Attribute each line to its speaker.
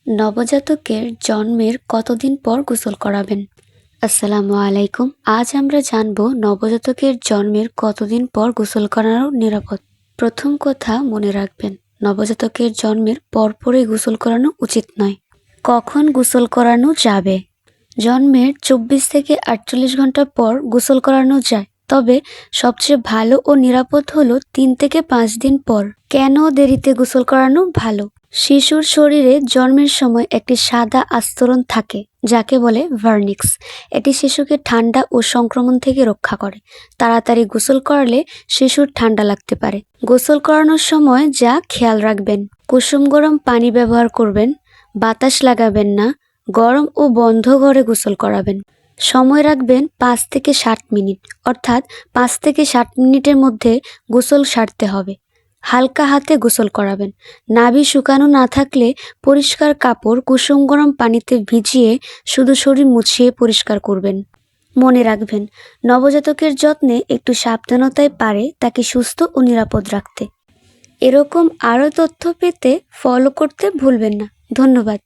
Speaker 1: নবজাতকের জন্মের কতদিন পর গোসল করাবেন? আসসালামু আলাইকুম। আজ আমরা জানব নবজাতকের জন্মের কতদিন পর গোসল করানো নিরাপদ। প্রথম কথা মনে রাখবেন, নবজাতকের জন্মের পরপরই গোসল করানো উচিত নয়। কখন গোসল করানো যাবে? জন্মের 24 থেকে 48 ঘন্টা পর গোসল করানো যায়, তবে সবচেয়ে ভালো ও নিরাপদ হলো 3 থেকে 5 দিন পর। কেন দেরিতে গোসল করানো ভালো? শিশুর শরীরে জন্মের সময় একটি সাদা আস্তরণ থাকে যাকে বলে ভার্নিক্স। এটি শিশুকে ঠান্ডা ও সংক্রমণ থেকে রক্ষা করে। তাড়াতাড়ি গোসল করালে শিশুর ঠান্ডা লাগতে পারে। গোসল করানোর সময় যা খেয়াল রাখবেন: কুসুম গরম পানি ব্যবহার করবেন, বাতাস লাগাবেন না, গরম ও বন্ধ ঘরে গোসল করাবেন। সময় রাখবেন 5 থেকে 7 মিনিট, অর্থাৎ 5 থেকে 7 মিনিটের মধ্যে গোসল সারতে হবে। হালকা হাতে গোসল করাবেন। নাভি শুকানো না থাকলে পরিষ্কার কাপড় কুসুম গরম পানিতে ভিজিয়ে শুধু শরীর মুছিয়ে পরিষ্কার করবেন। মনে রাখবেন, নবজাতকের যত্নে একটু সাবধানতাই পারে তাকে সুস্থ ও নিরাপদ রাখতে। এরকম আরও তথ্য পেতে ফলো করতে ভুলবেন না। ধন্যবাদ।